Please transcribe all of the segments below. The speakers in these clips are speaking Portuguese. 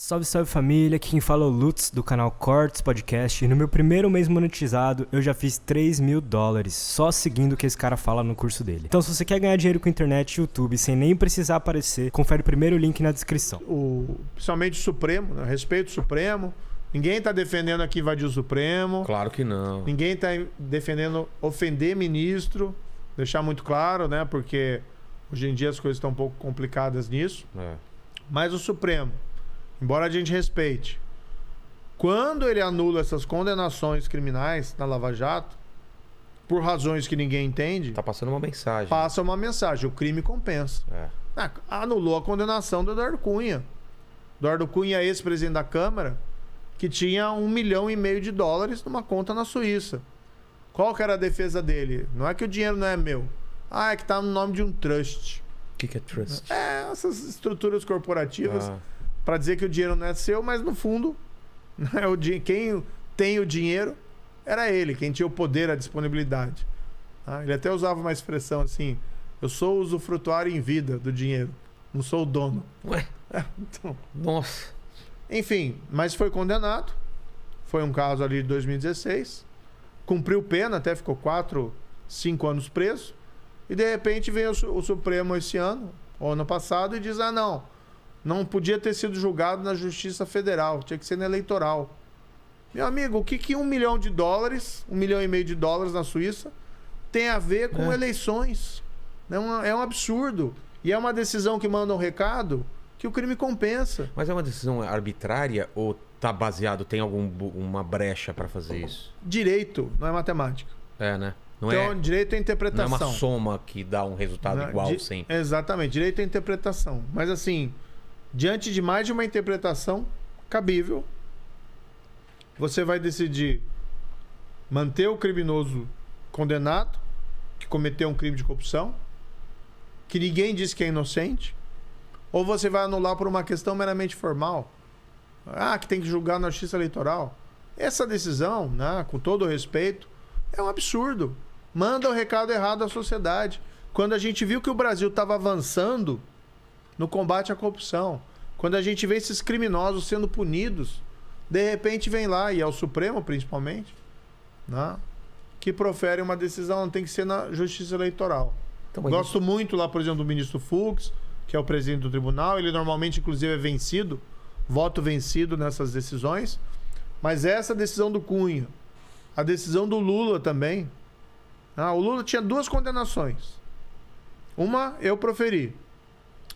Salve, salve família, aqui quem fala é o Lutz do canal Cortes Podcast e no meu primeiro mês monetizado eu já fiz $3.000 só seguindo o que esse cara fala no curso dele. Então se você quer ganhar dinheiro com internet e YouTube sem nem precisar aparecer, confere o primeiro link na descrição. Principalmente o Supremo, né? Respeito o Supremo. Ninguém está defendendo aqui invadir o Supremo. Claro que não. Ninguém está defendendo ofender ministro. Deixar muito claro, né? Porque hoje em dia as coisas estão um pouco complicadas nisso. Mas o Supremo, embora a gente respeite, quando ele anula essas condenações criminais na Lava Jato, por razões que ninguém entende... Tá passando uma mensagem. Passa uma mensagem. O crime compensa. Anulou a condenação do Eduardo Cunha. Eduardo Cunha, ex-presidente da Câmara, que tinha $1,5 milhão numa conta na Suíça. Qual que era a defesa dele? Não é que o dinheiro não é meu. É que tá no nome de um trust. O que é trust? Essas estruturas corporativas... Para dizer que o dinheiro não é seu, mas no fundo, quem tem o dinheiro era ele, quem tinha o poder, a disponibilidade. Ele até usava uma expressão assim: eu sou o usufrutuário em vida do dinheiro, não sou o dono. Ué? Então, Nossa. enfim, mas foi condenado. Foi um caso ali de 2016. Cumpriu pena, até ficou 4, 5 anos preso. E de repente vem o Supremo esse ano, ou ano passado, e diz: não podia ter sido julgado na Justiça Federal, tinha que ser na eleitoral. Meu amigo, o que $1 milhão, $1,5 milhão na Suíça tem a ver com eleições? É um absurdo. E é uma decisão que manda um recado que o crime compensa. Mas é uma decisão arbitrária ou tá baseado, tem alguma brecha para fazer isso? Direito, não é matemática. Né? Então, direito é interpretação. Não é uma soma que dá um resultado igual sempre. Exatamente, direito é interpretação. Mas assim... Diante de mais de uma interpretação cabível, você vai decidir manter o criminoso condenado, que cometeu um crime de corrupção, que ninguém diz que é inocente, ou você vai anular por uma questão meramente formal. Que tem que julgar na Justiça Eleitoral. Essa decisão, né, com todo o respeito, é um absurdo. Manda o recado errado à sociedade. Quando a gente viu que o Brasil estava avançando no combate à corrupção, quando a gente vê esses criminosos sendo punidos, de repente vem lá, e é o Supremo principalmente, né, que profere uma decisão, tem que ser na Justiça Eleitoral. Então, gosto muito lá, por exemplo, do ministro Fux, que é o presidente do tribunal. Ele normalmente, inclusive, é vencido, voto vencido nessas decisões. Mas essa decisão do Cunha, a decisão do Lula também. O Lula tinha 2 condenações. Uma eu proferi.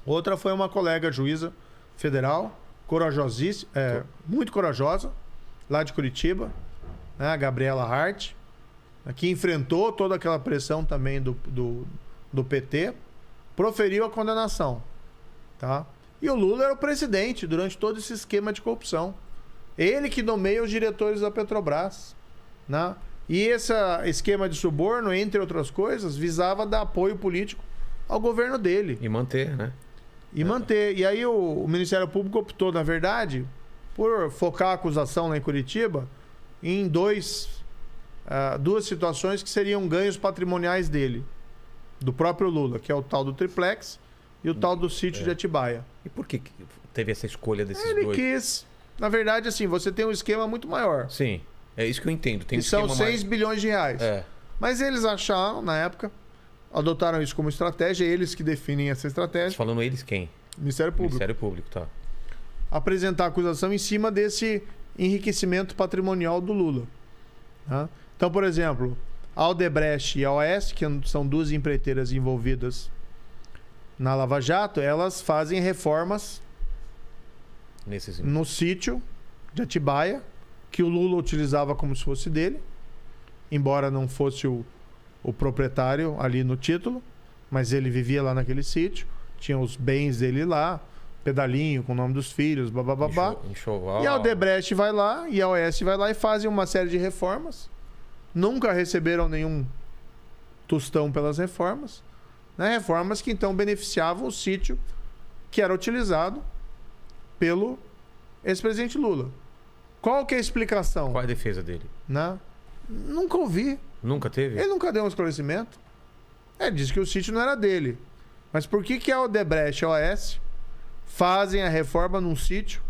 Outra foi uma colega juíza federal, corajosíssima, muito corajosa, lá de Curitiba, né, a Gabriela Hart, que enfrentou toda aquela pressão também do PT, proferiu a condenação. Tá? E o Lula era o presidente durante todo esse esquema de corrupção. Ele que nomeia os diretores da Petrobras. Né? E esse esquema de suborno, entre outras coisas, visava dar apoio político ao governo dele. E manter, né? E aí o Ministério Público optou, na verdade, por focar a acusação lá em Curitiba em duas situações que seriam ganhos patrimoniais dele, do próprio Lula, que é o tal do triplex e o tal do sítio de Atibaia. E por que teve essa escolha desses dois? Ele quis. Na verdade, assim, você tem um esquema muito maior. Sim, é isso que eu entendo. Tem são 6 bilhões de reais. Mas eles acharam, na época... Adotaram isso como estratégia, eles que definem essa estratégia. Você falando eles quem? Ministério Público. Ministério Público, tá. Apresentar a acusação em cima desse enriquecimento patrimonial do Lula. Tá? Então, por exemplo, a Odebrecht e a OAS, que são 2 empreiteiras envolvidas na Lava Jato, elas fazem reformas no sítio de Atibaia, que o Lula utilizava como se fosse dele, embora não fosse o proprietário ali no título, mas ele vivia lá naquele sítio, tinha os bens dele lá, pedalinho com o nome dos filhos, bababá. E a Odebrecht vai lá, e a OAS vai lá e fazem uma série de reformas. Nunca receberam nenhum tostão pelas reformas. Né? Reformas que então beneficiavam o sítio que era utilizado pelo ex-presidente Lula. Qual que é a explicação? Qual é a defesa dele? Né? Nunca ouvi. Nunca teve? Ele nunca deu um esclarecimento. Ele disse que o sítio não era dele. Mas por que a Odebrecht e a OAS fazem a reforma num sítio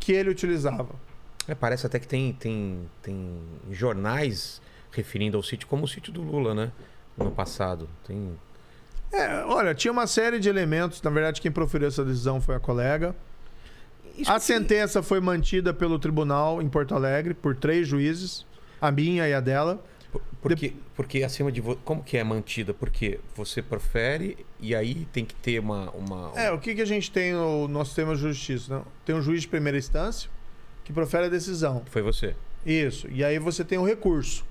que ele utilizava. Parece até que tem jornais referindo ao sítio como o sítio do Lula, né? No passado. Olha, tinha uma série de elementos. Na verdade, quem proferiu essa decisão foi a colega. Isso A sentença foi mantida pelo tribunal em Porto Alegre por 3 juízes, a minha e a dela. Porque acima de... Como que é mantida? Porque você profere e aí tem que ter uma... O que a gente tem no nosso sistema de justiça? Né? Tem um juiz de primeira instância que profere a decisão. Foi você. Isso. E aí você tem o recurso.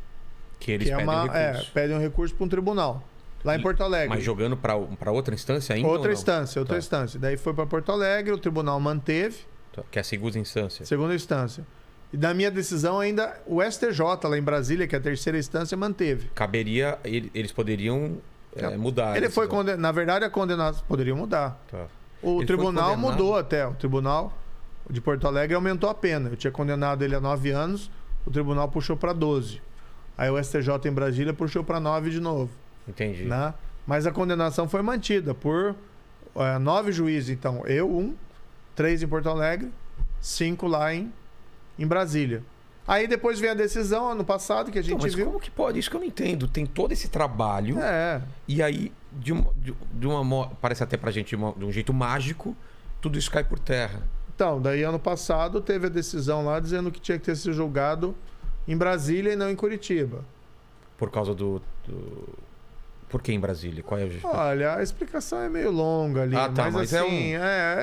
Que eles pedem um recurso. Pedem um recurso para um tribunal. Lá em Porto Alegre. Mas jogando para outra instância ainda? Outra ou não? instância. Daí foi para Porto Alegre, o tribunal manteve. Que é a segunda instância. Segunda instância. E da minha decisão ainda o STJ lá em Brasília, que é a terceira instância, manteve. Caberia, eles poderiam mudar. Ele foi condenado. Na verdade, a condenação poderiam mudar. Tá. O tribunal mudou até. O tribunal de Porto Alegre aumentou a pena. Eu tinha condenado ele a 9 anos, o tribunal puxou para 12. Aí o STJ em Brasília puxou para 9 de novo. Entendi. Né? Mas a condenação foi mantida por 9 juízes. Então, eu, 3 em Porto Alegre, 5 lá em Brasília. Aí depois vem a decisão, ano passado, que a gente viu. Como que pode? Isso que eu não entendo. Tem todo esse trabalho. E aí, parece até pra gente de um jeito mágico, tudo isso cai por terra. Então, daí ano passado teve a decisão lá dizendo que tinha que ter sido julgado em Brasília e não em Curitiba. Por causa do... Por que em Brasília? Qual é a justificativa? Olha, a explicação é meio longa ali. Mas assim,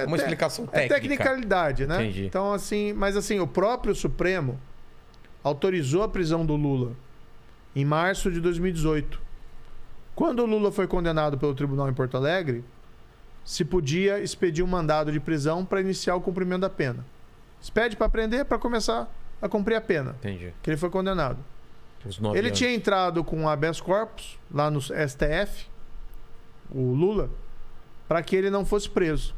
uma explicação técnica. É tecnicalidade, né? Entendi. Então, assim, mas assim, o próprio Supremo autorizou a prisão do Lula em março de 2018. Quando o Lula foi condenado pelo tribunal em Porto Alegre, se podia expedir um mandado de prisão para iniciar o cumprimento da pena. Expede para prender para começar a cumprir a pena. Entendi. Que ele foi condenado. Ele tinha entrado com um habeas corpus lá no STF, o Lula, para que ele não fosse preso.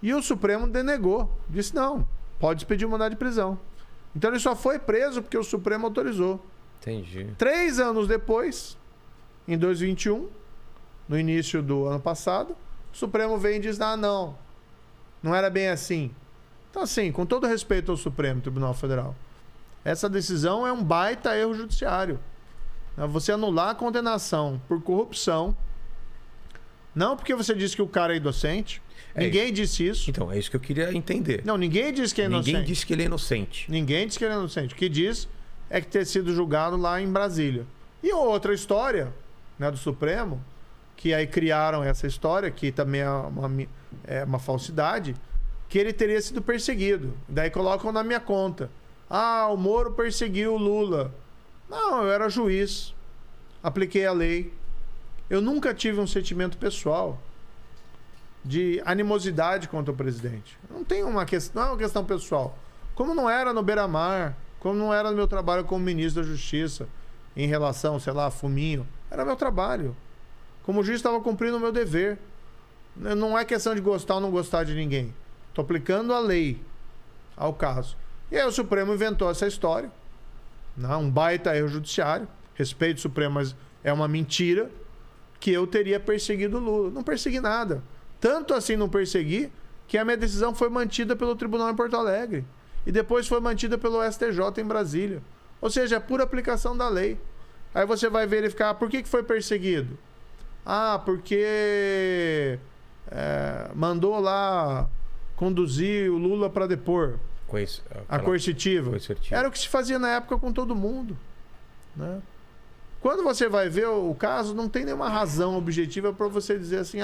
E o Supremo denegou. Disse, não, pode expedir um mandado de prisão. Então ele só foi preso porque o Supremo autorizou. Entendi. 3 anos depois, em 2021, no início do ano passado, o Supremo vem e diz, não era bem assim. Então assim, com todo respeito ao Supremo Tribunal Federal, essa decisão é um baita erro judiciário. Você anular a condenação por corrupção, não porque você disse que o cara é inocente. Ninguém disse isso. Então, é isso que eu queria entender. Não, ninguém disse que é inocente. Ninguém disse que ele é inocente. Ninguém disse que ele é inocente. O que diz é que ter sido julgado lá em Brasília. E outra história, né, do Supremo, que aí criaram essa história, que também é uma falsidade, que ele teria sido perseguido. Daí colocam na minha conta. O Moro perseguiu o Lula. Não, eu era juiz. Apliquei a lei. Eu nunca tive um sentimento pessoal de animosidade contra o presidente. Não é uma questão pessoal. Como não era no Beira-Mar, como não era no meu trabalho como ministro da Justiça, em relação, sei lá, fuminho. Era meu trabalho. Como juiz, estava cumprindo o meu dever. Não é questão de gostar ou não gostar de ninguém. Estou aplicando a lei ao caso. E aí o Supremo inventou essa história. Um baita erro judiciário. Respeito ao Supremo, mas é uma mentira que eu teria perseguido o Lula. Não persegui nada. Tanto assim não persegui que a minha decisão foi mantida pelo tribunal em Porto Alegre. E depois foi mantida pelo STJ em Brasília. Ou seja, é pura aplicação da lei. Aí você vai verificar por que foi perseguido. Porque mandou lá conduzir o Lula para depor. A coercitiva. Era o que se fazia na época com todo mundo. Né? Quando você vai ver o caso, não tem nenhuma razão objetiva para você dizer assim,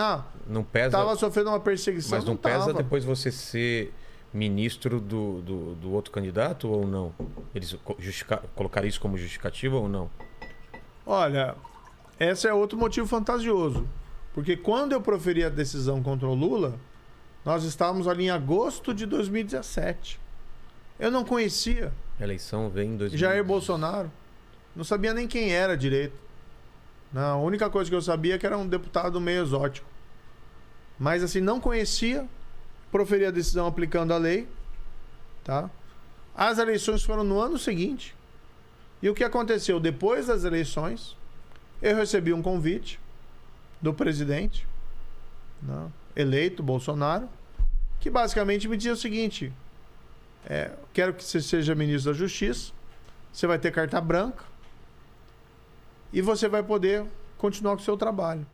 não pesa, estava sofrendo uma perseguição. Mas não pesa depois você ser ministro do outro candidato ou não? Eles colocaram isso como justificativa ou não? Olha, esse é outro motivo fantasioso. Porque quando eu proferi a decisão contra o Lula, nós estávamos ali em agosto de 2017. Eu não conhecia. A eleição vem em 2017. Jair Bolsonaro. Não sabia nem quem era direito. A única coisa que eu sabia é que era um deputado meio exótico. Mas assim, não conhecia. Proferi a decisão aplicando a lei. Tá? As eleições foram no ano seguinte. E o que aconteceu? Depois das eleições, eu recebi um convite do presidente, eleito, Bolsonaro, que basicamente me dizia o seguinte: quero que você seja ministro da Justiça, você vai ter carta branca e você vai poder continuar com o seu trabalho.